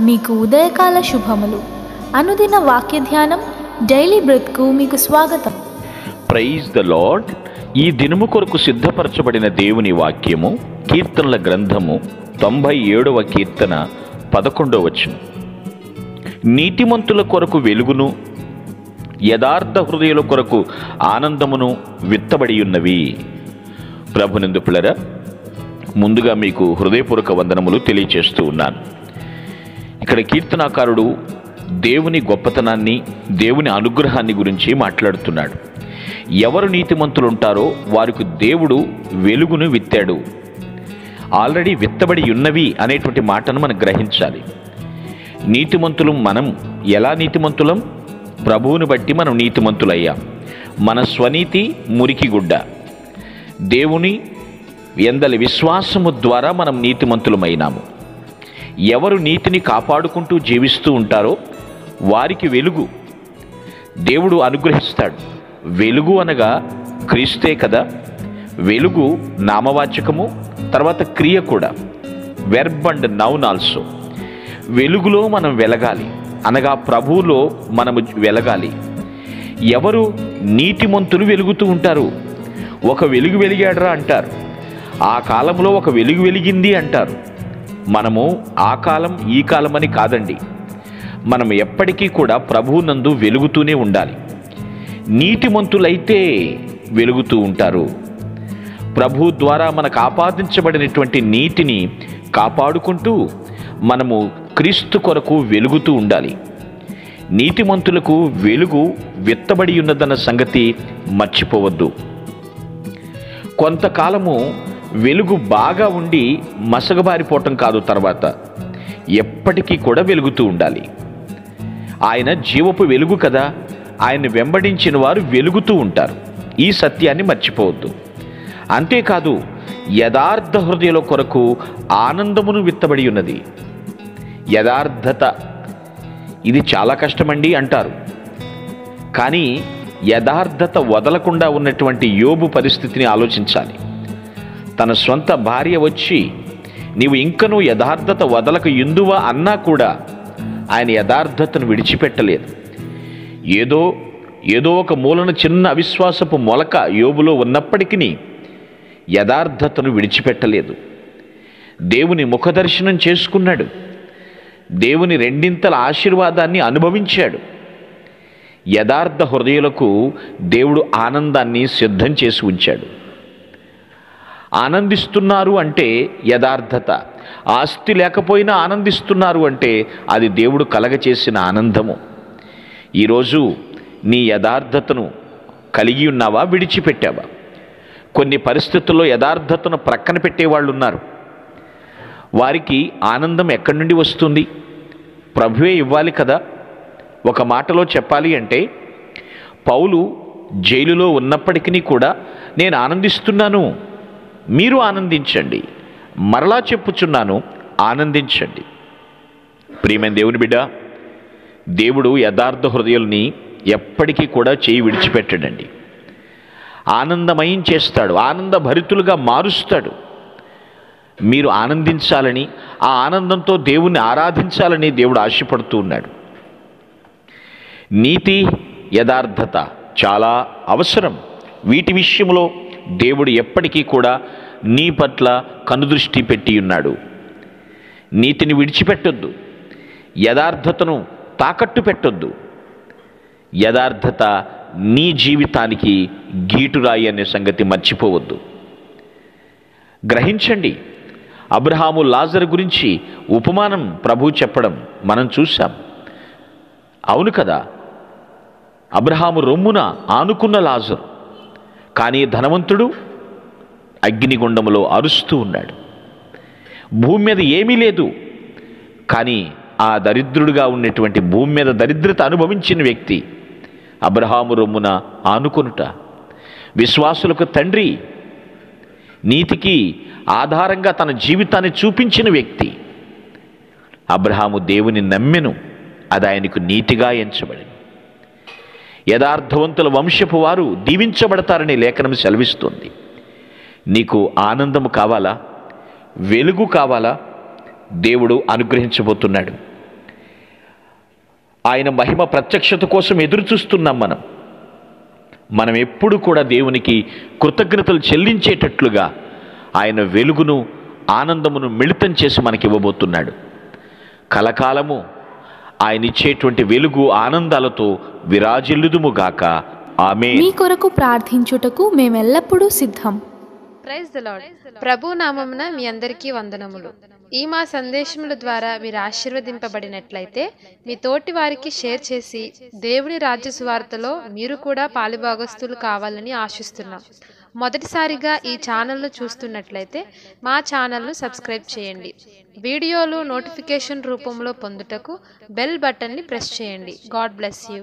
మీకు ఉదయకాల శుభములు. అనుదిన వాక్య ధ్యానం డైలీ బ్రెత్కు మీకు స్వాగతం. Praise the lord. ఈ దినము కొరకు సిద్ధపరచబడిన దేవుని వాక్యము కీర్తనల గ్రంథము 97వ కీర్తన 11వ వచనం. నీతిమంతుల కొరకు వెలుగును, యథార్థ హృదయుల కొరకు ఆనందమును విత్తబడి ఉన్నవి. ప్రభునందు పిల్లరా, ముందుగా మీకు హృదయపూర్వక వందనములు తెలియచేస్తూ ఉన్నాను. ఇక్కడ కీర్తనాకారుడు దేవుని గొప్పతనాన్ని, దేవుని అనుగ్రహాన్ని గురించి మాట్లాడుతున్నాడు. ఎవరు నీతిమంతులు ఉంటారో వారికి దేవుడు వెలుగును విత్తాడు. ఆల్రెడీ విత్తబడి ఉన్నవి అనేటువంటి మాటను మనం గ్రహించాలి. నీతిమంతులు మనం ఎలా నీతిమంతులం? ప్రభువుని బట్టి మనం నీతిమంతులయ్యాం. మన స్వనీతి మురికి గుడ్డ. దేవుని ఎందలి విశ్వాసము ద్వారా మనం నీతిమంతులమైనాము. ఎవరు నీతిని కాపాడుకుంటూ జీవిస్తూ ఉంటారో వారికి వెలుగు దేవుడు అనుగ్రహిస్తాడు. వెలుగు అనగా క్రీస్తే కదా. వెలుగు నామవాచకము, తర్వాత క్రియ కూడా, వెర్బ్ అండ్ నౌన్ ఆల్సో. వెలుగులో మనం వెలగాలి, అనగా ప్రభువులో మనము వెలగాలి. ఎవరు నీతిమంతులు వెలుగుతూ ఉంటారు. ఒక వెలుగు వెలిగాడరా అంటారు, ఆ కాలంలో ఒక వెలుగు వెలిగింది అంటారు. మనము ఆ కాలం ఈ కాలం అని కాదండి, మనం ఎప్పటికీ కూడా ప్రభువునందు వెలుగుతూనే ఉండాలి. నీతిమంతులైతే వెలుగుతూ ఉంటారు. ప్రభు ద్వారా మనకు ఆపాదించబడినటువంటి నీతిని కాపాడుకుంటూ మనము క్రీస్తు కొరకు వెలుగుతూ ఉండాలి. నీతిమంతులకు వెలుగు విత్తబడి ఉన్నదన్న సంగతి మర్చిపోవద్దు. కొంతకాలము వెలుగు బాగా ఉండి మసకబారిపోవటం కాదు, తర్వాత ఎప్పటికీ కూడా వెలుగుతూ ఉండాలి. ఆయన జీవపు వెలుగు కదా, ఆయన వెంబడించిన వారు వెలుగుతూ ఉంటారు. ఈ సత్యాన్ని మర్చిపోవద్దు. అంతేకాదు, యథార్థ హృదయుల కొరకు ఆనందమును విత్తబడి ఉన్నది. యథార్థత ఇది చాలా కష్టమండి అంటారు, కానీ యథార్థత వదలకుండా ఉన్నటువంటి యోబు పరిస్థితిని ఆలోచించాలి. తన సొంత భార్య వచ్చి నీవు ఇంకనూ యథార్థత వదలకు ఎందువా అన్నా కూడా ఆయన యథార్థతను విడిచిపెట్టలేదు. ఏదో ఒక మూలన చిన్న అవిశ్వాసపు మొలక యోబులో ఉన్నప్పటికీ యథార్థతను విడిచిపెట్టలేదు. దేవుని ముఖదర్శనం చేసుకున్నాడు. దేవుని రెండింతల ఆశీర్వాదాన్ని అనుభవించాడు. యథార్థ హృదయులకు దేవుడు ఆనందాన్ని సిద్ధం చేసి ఉంచాడు. ఆనందిస్తున్నారు అంటే యథార్థత. ఆస్తి లేకపోయినా ఆనందిస్తున్నారు అంటే అది దేవుడు కలగచేసిన ఆనందము. ఈరోజు నీ యథార్థతను కలిగి ఉన్నావా, విడిచిపెట్టావా? కొన్ని పరిస్థితుల్లో యథార్థతను ప్రక్కన పెట్టేవాళ్ళు ఉన్నారు. వారికి ఆనందం ఎక్కడి నుండి వస్తుంది? ప్రభువే ఇవ్వాలి కదా. ఒక మాటలో చెప్పాలి అంటే, పౌలు జైలులో ఉన్నప్పటికీ కూడా నేను ఆనందిస్తున్నాను, మీరు ఆనందించండి, మరలా చెప్పుచున్నాను ఆనందించండి. ప్రియమైన దేవుని బిడ్డ, దేవుడు యథార్థ హృదయుల్ని ఎప్పటికీ కూడా చేయి విడిచిపెట్టడండి. ఆనందమయం చేస్తాడు, ఆనందభరితులుగా మారుస్తాడు. మీరు ఆనందించాలని, ఆ ఆనందంతో దేవుణ్ణి ఆరాధించాలని దేవుడు ఆశపడుతూ ఉన్నాడు. నీతి, యథార్థత చాలా అవసరం. వీటి విషయంలో దేవుడు ఎప్పటికీ కూడా నీ పట్ల కనుదృష్టి పెట్టి ఉన్నాడు. నీతిని విడిచిపెట్టొద్దు, యథార్థతను తాకట్టు పెట్టొద్దు. యథార్థత నీ జీవితానికి గీటురాయి అనే సంగతి మర్చిపోవద్దు. గ్రహించండి. అబ్రహాము లాజరు గురించి ఉపమానం ప్రభు చెప్పడం మనం చూశాం. అవును కదా, అబ్రహాము రొమ్మున ఆనుకున్న లాజరు, కానీ ధనవంతుడు అగ్నిగుండములో అరుస్తూ ఉన్నాడు. భూమి మీద ఏమీ లేదు, కానీ ఆ దరిద్రుడిగా ఉన్నటువంటి, భూమి మీద దరిద్రత అనుభవించిన వ్యక్తి అబ్రహాము రొమ్మున ఆనుకొనుట. విశ్వాసులకు తండ్రి, నీతికి ఆధారంగా తన జీవితాన్ని చూపించిన వ్యక్తి అబ్రహాము. దేవుని నమ్మెను, అది ఆయనకు నీతిగా ఎంచబడింది. యథార్థవంతుల వంశపు వారు దీవించబడతారని లేఖనం సెలవిస్తుంది. నీకు ఆనందము కావాలా, వెలుగు కావాలా? దేవుడు అనుగ్రహించబోతున్నాడు. ఆయన మహిమ ప్రత్యక్షత కోసం ఎదురు చూస్తున్నాం. మనం ఎప్పుడు కూడా దేవునికి కృతజ్ఞతలు చెల్లించేటట్లుగా ఆయన వెలుగును, ఆనందమును మిళితం చేసి మనకి ఇవ్వబోతున్నాడు. కలకాలము ఆయన ఇచ్చేటువంటి వెలుగు ఆనందాలతో విరాజిల్లుదుముగాక. ఆమేన్. మీ కొరకు ప్రార్థించుటకు మేమెల్లప్పుడూ సిద్ధం. Praise the lord. ప్రభు నామమున మీ అందరికీ వందనములు. ఈ మా సందేశముల ద్వారా మీరు ఆశీర్వదింపబడినట్లయితే మీ తోటి వారికి షేర్ చేసి దేవుని రాజ్య సువార్తలో మీరు కూడా పాలుభాగస్తులు కావాలని ఆశిస్తున్నాం. మొదటిసారిగా ఈ ఛానల్ను చూస్తున్నట్లయితే మా ఛానల్ను సబ్స్క్రైబ్ చేయండి. వీడియోలు నోటిఫికేషన్ రూపంలో పొందుటకు బెల్ బటన్ని ప్రెస్ చేయండి. God bless you.